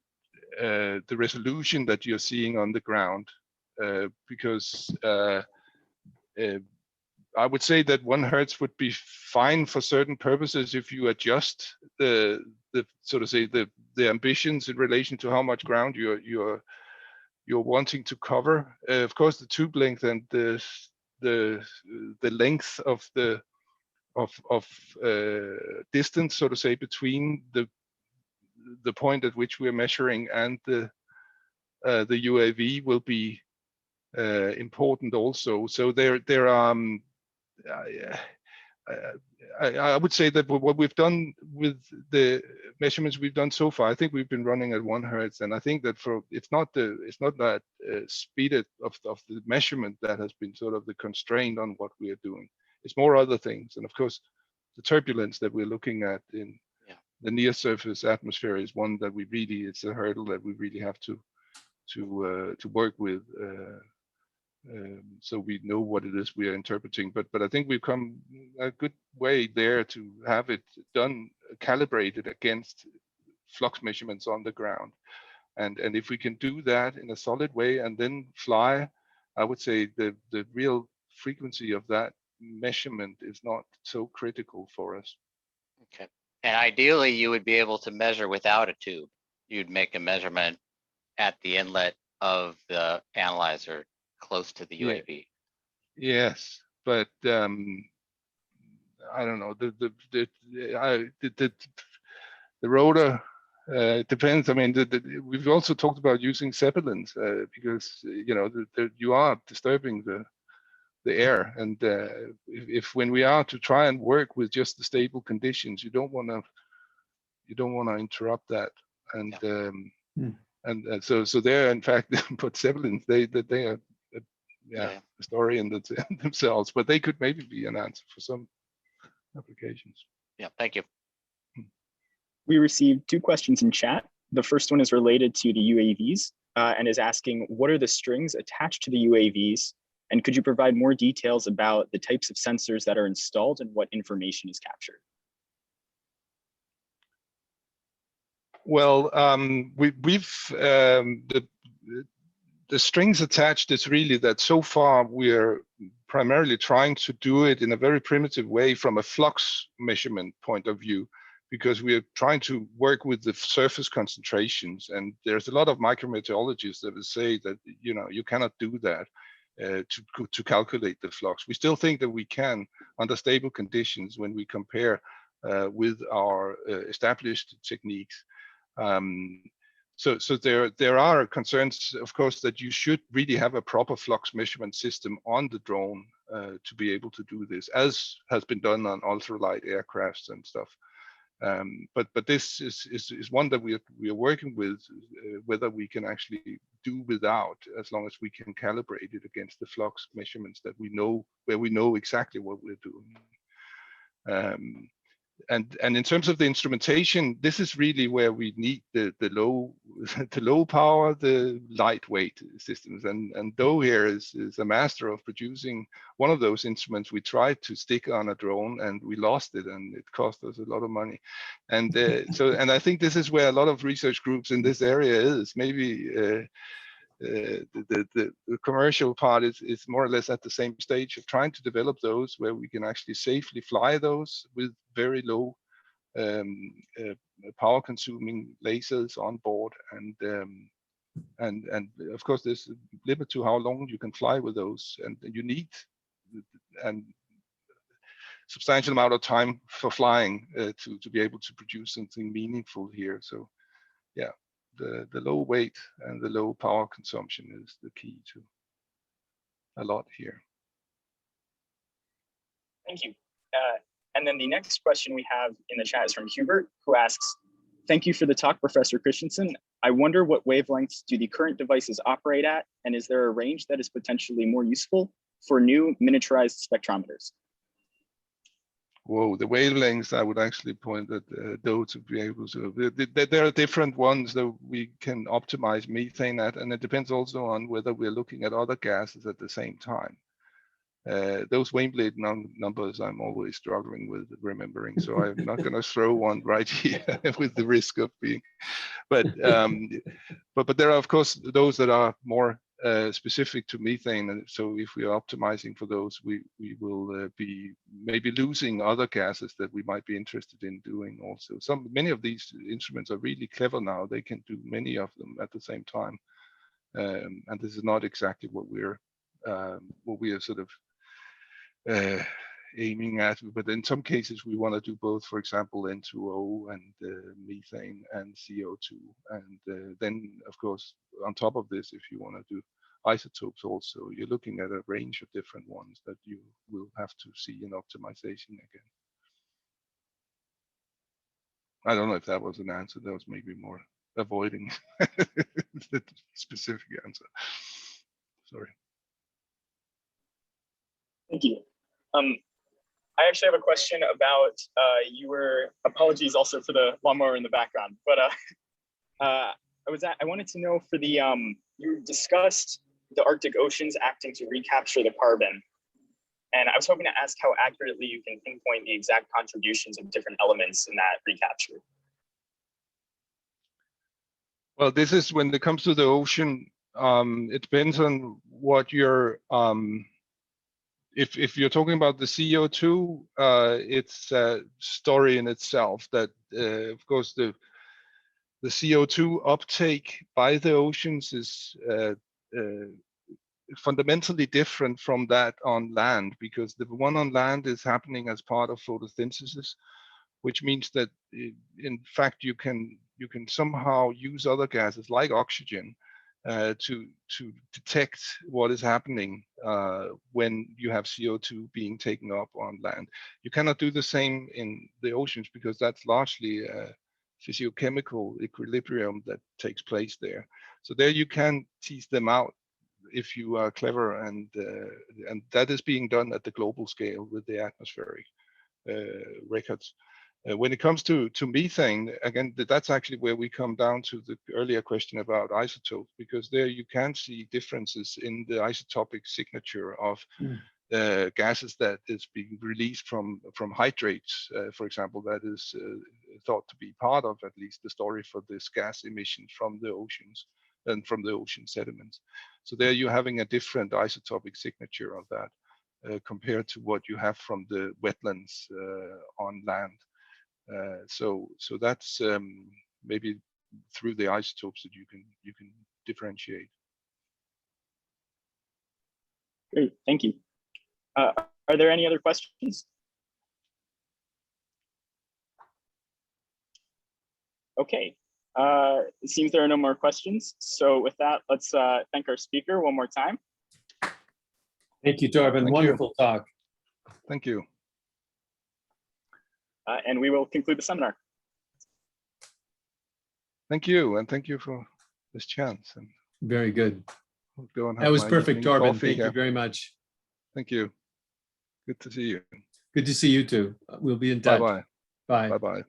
the resolution that you're seeing on the ground. Because I would say that 1 hertz would be fine for certain purposes if you adjust the so to say the ambitions in relation to how much ground you're wanting to cover. Of course, the tube length and the length of the distance, so to say, between the point at which we're measuring and the UAV will be important also. So there are I would say that what we've done with the measurements we've done so far, I think we've been running at 1 hertz, and I think that it's not that speed of the measurement that has been sort of the constraint on what we are doing. It's more other things, and of course, the turbulence that we're looking at in the near surface atmosphere is one that it's a hurdle that we really have to work with. So we know what it is we are interpreting, but I think we've come a good way there to have it done, calibrated against flux measurements on the ground, and if we can do that in a solid way and then fly, I would say the real frequency of that measurement is not so critical for us. Okay, and ideally you would be able to measure without a tube. You'd make a measurement at the inlet of the analyzer close to the UAV. Yes, but I don't know, the rotor, it depends. I mean, we've also talked about using zeppelins because you are disturbing the air, and if when we are to try and work with just the stable conditions, you don't want to interrupt that, and and so there, in fact, but zeppelins, they are a story in themselves, but they could maybe be an answer for some applications. Yeah, thank you. We received 2 questions in chat. The first one is related to the UAVs and is asking, what are the strings attached to the UAVs? And could you provide more details about the types of sensors that are installed and what information is captured? Well, the strings attached is really that so far we're primarily trying to do it in a very primitive way from a flux measurement point of view, because we are trying to work with the surface concentrations, and there's a lot of micrometeorologists that will say that you cannot do that to calculate the flux. We still think that we can under stable conditions when we compare with our established techniques. So there are concerns, of course, that you should really have a proper flux measurement system on the drone to be able to do this, as has been done on ultralight aircrafts and stuff. But this is one that we are working with, whether we can actually do without, as long as we can calibrate it against the flux measurements that we know, where we know exactly what we're doing. And in terms of the instrumentation, this is really where we need the low power, the lightweight systems. And Doe here is a master of producing one of those instruments. We tried to stick on a drone and we lost it, and it cost us a lot of money. And and I think this is where a lot of research groups in this area is. Maybe the commercial part is more or less at the same stage of trying to develop those where we can actually safely fly those with very low power consuming lasers on board, and of course there's a limit to how long you can fly with those, and you need substantial amount of time for flying to be able to produce something meaningful here. So yeah, the low weight and the low power consumption is the key to a lot here. Thank you. And then the next question we have in the chat is from Hubert, who asks, thank you for the talk, Professor Christensen. I wonder what wavelengths do the current devices operate at, and is there a range that is potentially more useful for new miniaturized spectrometers? Whoa, the wavelengths, I would actually point at those to be able to, there are different ones that we can optimize methane at, and it depends also on whether we're looking at other gases at the same time. Those wavelength numbers I'm always struggling with remembering, so I'm not going to throw one right here with the risk of being, but there are of course those that are more specific to methane, and so if we are optimizing for those, we will be maybe losing other gases that we might be interested in doing also. Many of these instruments are really clever now. They can do many of them at the same time, and this is not exactly what we are sort of aiming at, but in some cases we want to do both, for example N2O and methane and CO2, and then of course on top of this, if you want to do isotopes also, you're looking at a range of different ones that you will have to see in optimization again. I don't know if that was an answer. That was maybe more avoiding the specific answer. Sorry. Thank you. I actually have a question about apologies also for the lawnmower in the background, but I wanted to know for the, you discussed the Arctic oceans acting to recapture the carbon. And I was hoping to ask how accurately you can pinpoint the exact contributions of different elements in that recapture. Well, this is when it comes to the ocean, it depends on what you're, if you're talking about the CO2, it's a story in itself that, of course, the CO2 uptake by the oceans is fundamentally different from that on land, because the one on land is happening as part of photosynthesis, which means that in fact you can somehow use other gases like oxygen to detect what is happening when you have CO2 being taken up on land. You cannot do the same in the oceans because that's largely physiochemical equilibrium that takes place there. So there you can tease them out if you are clever, and that is being done at the global scale with the atmospheric records. When it comes to methane, again, that's actually where we come down to the earlier question about isotopes, because there you can see differences in the isotopic signature of gases that is being released from hydrates, for example, that is thought to be part of at least the story for this gas emissions from the oceans and from the ocean sediments. So there you're having a different isotopic signature of that compared to what you have from the wetlands on land. So that's maybe through the isotopes that you can differentiate. Great, thank you. Are there any other questions? Okay, it seems there are no more questions. So with that, let's thank our speaker one more time. Thank you, Torben. Wonderful talk. Thank you. And we will conclude the seminar. Thank you, and thank you for this chance. And very good. Go and have that was my perfect, evening Torben. coffee Thank here. you very much. Thank you. Good to see you. Good to see you too. We'll be in touch. Bye-bye. Bye. Bye-bye.